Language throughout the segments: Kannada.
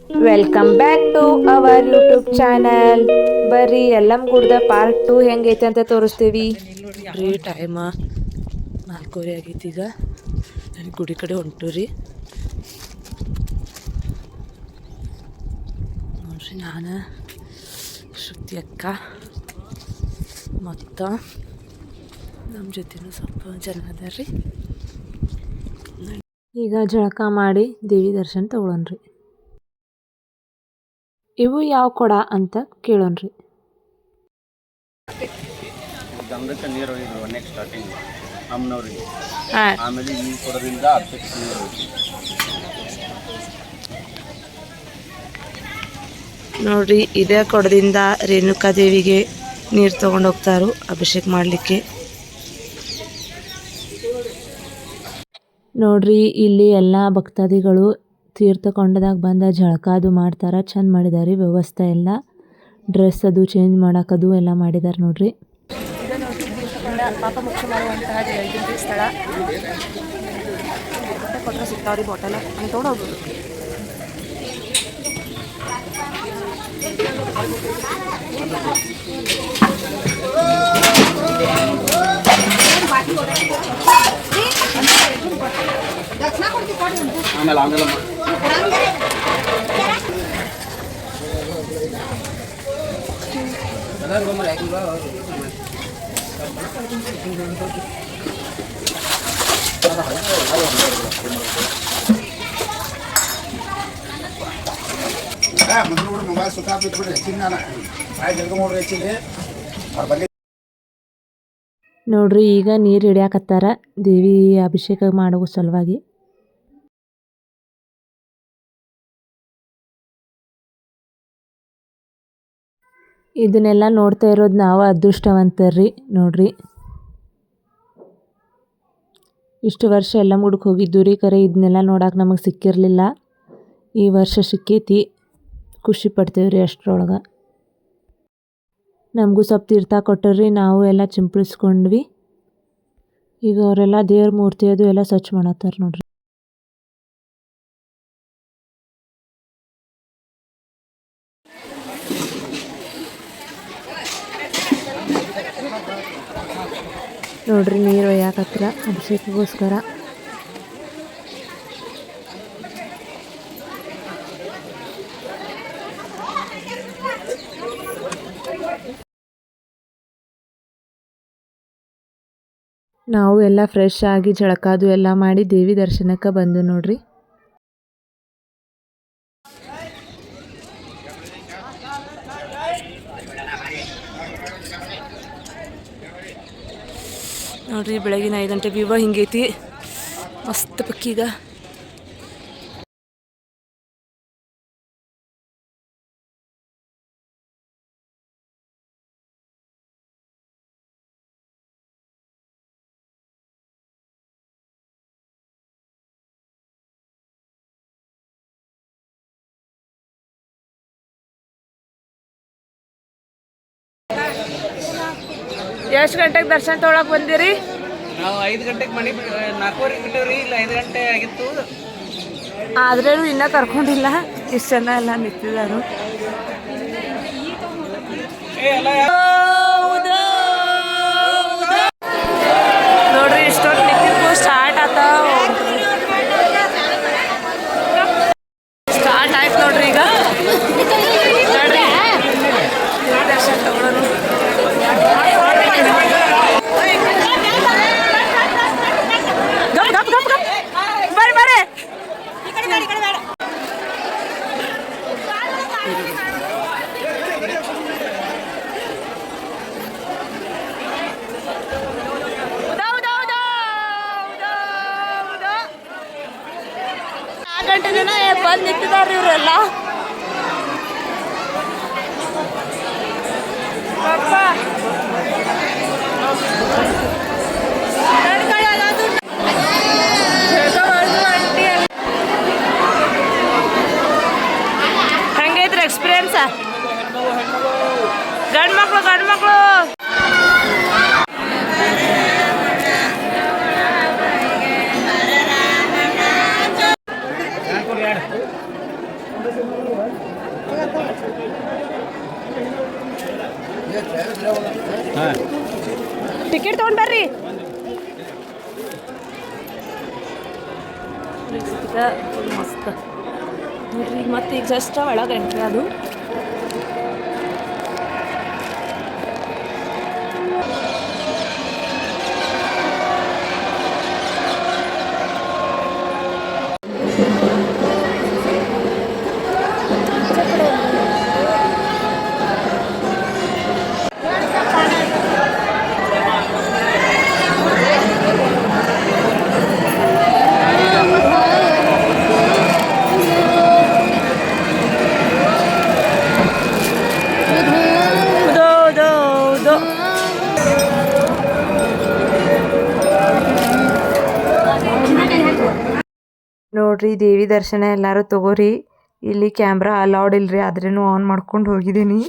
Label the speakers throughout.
Speaker 1: Welcome back to our YouTube channel. ಬರ್ರಿ ಎಲ್ಲಮ್ ಗುಡ್ದ ಪಾರ್ಟ್ 2 ಹೆಂಗೈತೆ ಅಂತ ತೋರಿಸ್ತೀವಿ.
Speaker 2: ನೋಡ್ರಿ ಟೈಮ 4:30 ಆಗೈತಿ. ಈಗ ಗುಡಿ ಕಡೆ ಹೊಂಟೂರಿ. ನೋಡ್ರಿ ನಾನು ಶ್ರುತಿ ಅಕ್ಕ ಮತ್ತು ನಮ್ಮ ಜೊತೆನೂ ಸ್ವಲ್ಪ ಜನ ಅದಾರ್ರಿ.
Speaker 1: ಈಗ ಜಳಕ ಮಾಡಿ ದೇವಿ ದರ್ಶನ ತಗೊಳನ್ರಿ. ಇವು ಯಾವ ಕೊಡ ಅಂತ ಕೇಳೋನ್ರಿ.
Speaker 3: ಗಂಗಕ್ಕೆ ನೀರು ಹೋಗಿದ್ರು ನೆಕ್ಸ್ಟ್ ಸ್ಟಾರ್ಟಿಂಗ್ ಅಮ್ಮನವ್ರಿಗೆ,
Speaker 1: ಹಾಂ
Speaker 3: ಆಮೇಲೆ ಈ ಕೊಡದಿಂದ ಅರ್ಚಕ್ಕೆ ನೀರು ಹೋಗಿ.
Speaker 2: ನೋಡ್ರಿ ಇದೇ ಕೊಡದಿಂದ ರೇಣುಕಾ ದೇವಿಗೆ ನೀರು ತೊಗೊಂಡು ಹೋಗ್ತಾರು ಅಭಿಷೇಕ ಮಾಡಲಿಕ್ಕೆ.
Speaker 1: ನೋಡ್ರಿ ಇಲ್ಲಿ ಎಲ್ಲ ಭಕ್ತಾದಿಗಳು ತೀರ್ಥಕೊಂಡದಾಗ ಬಂದ ಜಳಕ ಅದು ಮಾಡ್ತಾರೆ. ಚಂದ ಮಾಡಿದಾರೆ ವ್ಯವಸ್ಥೆ ಎಲ್ಲ. ಡ್ರೆಸ್ ಅದು ಚೇಂಜ್ ಮಾಡೋಕ್ಕದು ಎಲ್ಲ ಮಾಡಿದ್ದಾರೆ ನೋಡ್ರಿ.
Speaker 2: ತೀರ್ಥಕೊಂಡ ಪಾಪ ಮುಖ್ಯ ಮಾಡುವಂತಹ ಸ್ಥಳ. ಕೊಟ್ಟರೆ ಸಿಗ್ತಾವ್ರಿ ಬಾಟಲ್ ಹಂಗೆ ತೊಗೊಂಡೋಗ್ಬೋದು.
Speaker 3: ಆಮೇಲೆ ಆಮೇಲೆ ಮೊಬೈಲ್ ಸುತ್ತ ಬಿಟ್ಬಿಡ್ರಿ ಹೆಚ್ಚಿನ ನೋಡ್ರಿ ಹೆಚ್ಚಿಗೆ ಅವ್ರ ಬಗ್ಗೆ.
Speaker 1: ನೋಡ್ರಿ ಈಗ ನೀರು ಹಿಡಿಯಾಕತ್ತಾರ ದೇವಿ ಅಭಿಷೇಕ ಮಾಡೋ ಸಲುವಾಗಿ. ಇದನ್ನೆಲ್ಲ ನೋಡ್ತಾ ಇರೋದು ನಾವು ಅದೃಷ್ಟವಂತರ್ರಿ. ನೋಡ್ರಿ ಇಷ್ಟು ವರ್ಷ ಎಲ್ಲ ಮುಡ್ಕ್ ಹೋಗಿದ್ದು ರೀ, ಕರೆ ಇದನ್ನೆಲ್ಲ ನೋಡಕ್ಕೆ ನಮಗೆ ಸಿಕ್ಕಿರಲಿಲ್ಲ. ಈ ವರ್ಷ ಸಿಕ್ಕೈತಿ, ಖುಷಿ ಪಡ್ತೇವೆ ರೀ. ಅಷ್ಟರೊಳಗೆ ನಮಗೂ ಸ್ವಲ್ಪ ತೀರ್ಥ ಕೊಟ್ಟರ್ರಿ, ನಾವು ಎಲ್ಲ ಚಿಂಪಳಿಸ್ಕೊಂಡ್ವಿ. ಈಗ ಅವರೆಲ್ಲ ದೇವ್ರ ಮೂರ್ತಿ ಅದು ಎಲ್ಲ ಸ್ವಚ್ಛ ಮಾಡತ್ತಾರ ನೋಡ್ರಿ. ನೋಡ್ರಿ ನೀರು ಒಯ್ಯಾಕತ್ರ ಅಭಿಷೇಕಗೋಸ್ಕರ. ನಾವು ಎಲ್ಲ ಫ್ರೆಶ್ ಆಗಿ ಜಳಕಾದು ಎಲ್ಲ ಮಾಡಿ ದೇವಿ ದರ್ಶನಕ್ಕೆ ಬಂದು ನೋಡ್ರಿ.
Speaker 2: ನೋಡ್ರಿ ಬೆಳಗಿನ 5 ಗಂಟೆ ವ್ಯೂವ ಹಿಂಗೈತಿ, ಮಸ್ತ್ ಪಕ್ಕೀಗ. ಎಷ್ಟು ಗಂಟೆಗೆ ದರ್ಶನ ತೊಗೊಳಕ್ಕೆ ಬಂದಿರಿ?
Speaker 4: ನಾವು 5 ಗಂಟೆಗೆ ಮನೆ 4:15 ಬಿಟ್ಟೇವ್ರಿ. ಇಲ್ಲ 5 ಗಂಟೆ ಆಗಿತ್ತು.
Speaker 2: ಆದ್ರೂ ಇನ್ನೂ ಕರ್ಕೊಂಡಿಲ್ಲ, ಇಷ್ಟು ಜನ ಎಲ್ಲ ನಿಂತಿದ್ದಾರೆ. ನೋಡ್ರಿ ಇಷ್ಟೊಂದು ನಿಂತಿದ್ದು ಸ್ಟಾರ್ಟ್ ಆಯ್ತು ನೋಡ್ರಿ. ಈಗ ನೋಡ್ರಿ ದರ್ಶನ ತಗೊಳ್ಳೋರು. ಗಂಟೆ ಜನ ಬಂದು ನಿಂತಿದ್ದಾರೆ ಇವರೆಲ್ಲ. ಹೆಂಗೈತ್ರಿ ಎಕ್ಸ್ಪೀರಿಯನ್ಸ? ಗಂಡು ಮಕ್ಕಳು ಟಿಕೆಟ್ ತೊಗೊಂಡು ಬರ್ರಿ. ಮಸ್ತ್ ನೋಡ್ರಿ. ಮತ್ತೆ ಈಗ ಜಸ್ಟ್ ಒಳಗೆ ಎಂಟ್ರಿ ಅದು.
Speaker 1: ನೋಡ್ರಿ ದೇವಿ ದರ್ಶನ ಎಲ್ಲರೂ ತಗೋರಿ. ಇಲ್ಲಿ ಕ್ಯಾಮ್ರಾ ಅಲೌಡ್ ಇಲ್ರಿ, ಆದ್ರೂ ಆನ್ ಮಾಡ್ಕೊಂಡು ಹೋಗಿದ್ದೀನಿ.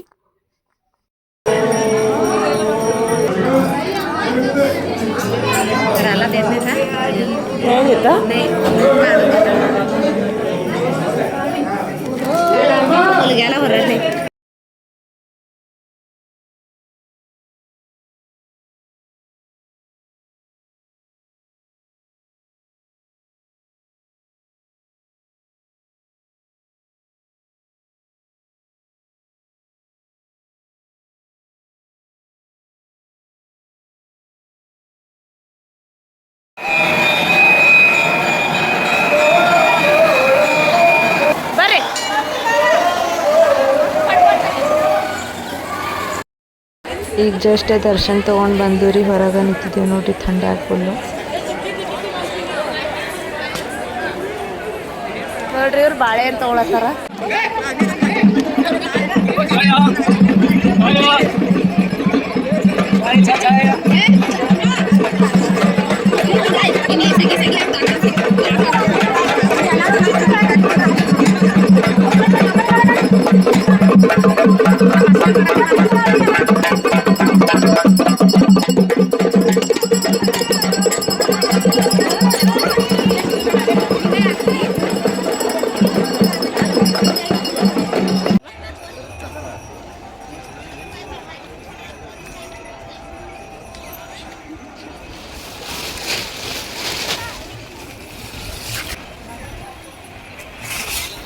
Speaker 1: ಈಗ ಜಸ್ಟ್ ದರ್ಶನ ತೊಗೊಂಡು ಬಂದು ರೀ ಹೊರಗೆ ನಿಂತಿದ್ದೇವೆ ನೋಡ್ರಿ. ಥಂಡ್ಯಾಗ ಫುಲ್ಲು
Speaker 2: ನೋಡ್ರಿ ಇವ್ರು ಬಾಳೆಹಣ್ಣು ತೊಗೊಳತ್ತಾರ.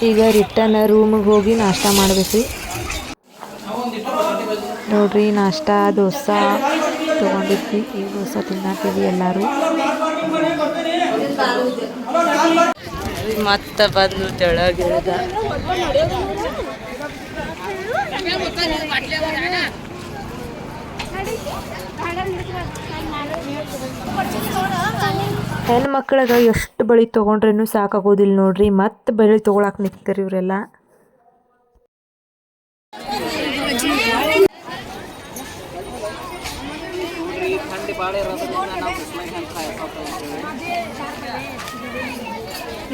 Speaker 1: ಈಗ ರಿಟರ್ನ್ ರೂಮಿಗೆ ಹೋಗಿ ನಾಷ್ಟ ಮಾಡಬೇಕು. ನೋಡ್ರಿ ನಾಷ್ಟ ದೋಸೆ ತೊಗೊಂಡಿದ್ವಿ. ಈಗ ದೋಸೆ ತಿನ್ನಾತೀವಿ ಎಲ್ಲರೂ.
Speaker 2: ಮತ್ತೆ ಬಂದು ತೆಳಗಿಳಿದ.
Speaker 1: ಹೆಣ್ಮಕ್ಳಿಗೆ ಎಷ್ಟು ಬಳಿ ತೊಗೊಂಡ್ರೂ ಸಾಕಾಗೋದಿಲ್ಲ ನೋಡ್ರಿ. ಮತ್ತೆ ಬಳಿ ತೊಗೊಳಕ್ಕೆ ನಿಂತಾರೆ ಇವರೆಲ್ಲ.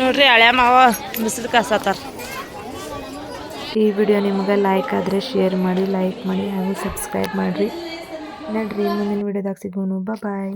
Speaker 2: ನೋಡ್ರಿ ಹಳೆ ಮಾವ ಬಿಸಿಲು ಕಾಸತ್ತಾರ.
Speaker 1: ಈ ವಿಡಿಯೋ ನಿಮ್ಗೆ ಲೈಕ್ ಆದರೆ ಶೇರ್ ಮಾಡಿ, ಲೈಕ್ ಮಾಡಿ ಹಾಗೂ ಸಬ್ಸ್ಕ್ರೈಬ್ ಮಾಡಿರಿ. ನಡ್ರಿ ಮುಂದಿನ ವಿಡಿಯೋದಾಗ ಸಿಗೋನು. ಬಾಯ್.